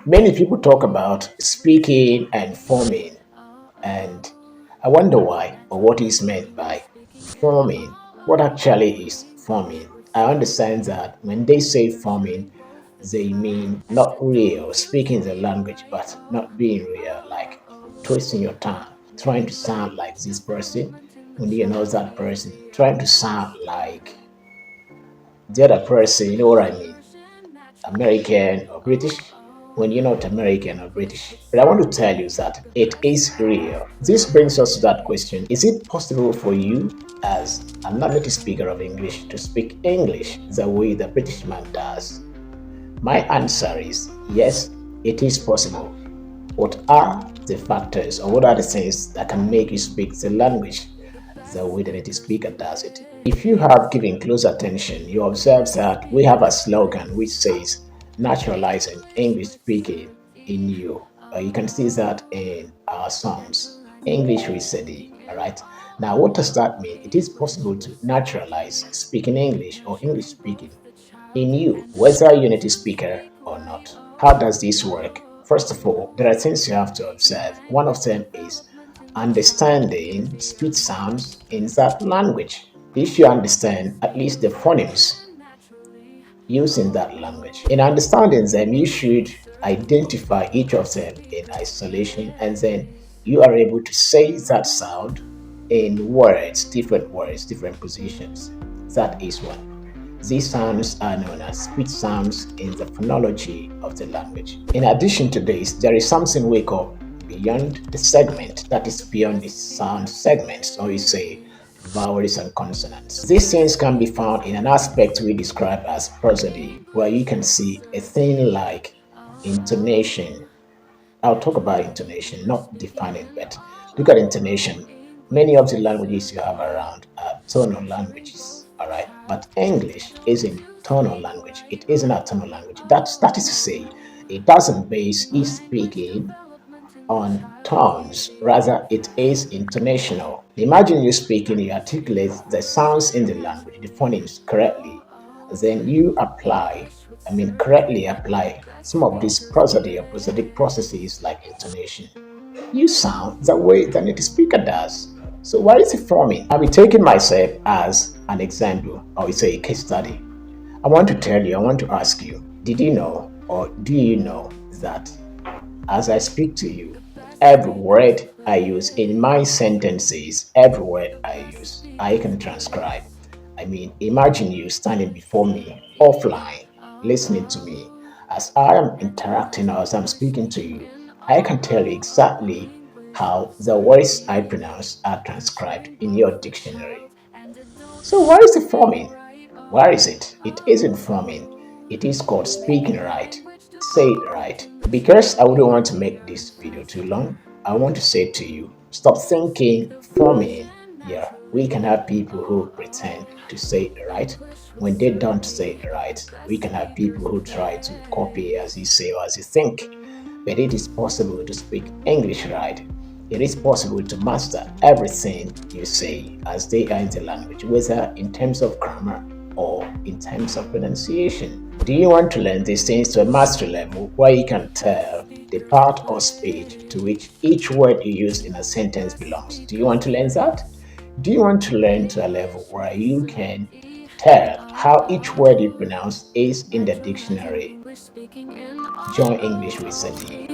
Many people talk about speaking and forming, and I wonder why or what is meant by forming. What actually is forming? I understand that when they say forming, they mean not real, speaking the language, but not being real, like twisting your tongue, trying to sound like this person when you know that person, trying to sound like the other person, you know what I mean? American or British when you're not American or British. But I want to tell you that it is real. This brings us to that question. Is it possible for you as a non-native speaker of English to speak English the way the British man does? My answer is yes, it is possible. What are the factors or what are the things that can make you speak the language the way the native speaker does it? If you have given close attention, you observe that we have a slogan which says naturalizing English speaking in you. You can see that in our songs, English with CD. All right. Now, what does that mean? It is possible to naturalize speaking English or English speaking in you, whether you're a native speaker or not. How does this work? First of all, there are things you have to observe. One of them is understanding speech sounds in that language. If you understand at least the phonemes used in that language, in understanding them, you should identify each of them in isolation, and then you are able to say that sound in words, different positions. That is one. These sounds are known as speech sounds in the phonology of the language. In addition to this, there is something we call beyond the segment, that is beyond the sound segments, or you say vowels and consonants. These things can be found in an aspect we describe as prosody, where you can see a thing like intonation. I'll talk about intonation, not defining, but look at intonation. Many of the languages you have around are tonal languages, all right? But English isn't tonal language. It isn't a tonal language. That is to say, it doesn't base its speaking on tones, rather it is intonational. Imagine you speaking, you articulate the sounds in the language, the phonemes correctly, then you correctly apply some of these prosody or prosodic processes like intonation. You sound the way the native speaker does. So what is it forming? I'll be taking myself as an example, or it's a case study. I want to ask you, did you know or do you know that as I speak to you, every word I use in my sentences, every word I use, I can transcribe. Imagine you standing before me offline, listening to me. As I am interacting or as I'm speaking to you, I can tell you exactly how the words I pronounce are transcribed in your dictionary. So, where is it forming? Where is it? It isn't forming. It is called speaking right. Say it right. Because I wouldn't want to make this video too long, I want to say to you, stop thinking forming. Yeah, we can have people who pretend to say it right when they don't say it right. We can have people who try to copy as you say or as you think. But it is possible to speak English right. It is possible to master everything you say as they are in the language, whether in terms of grammar or in terms of pronunciation. Do you want to learn these things to a mastery level where you can tell the part or speech to which each word you use in a sentence belongs? Do you want to learn that? Do you want to learn to a level where you can tell how each word you pronounce is in the dictionary? Join English with Sandy.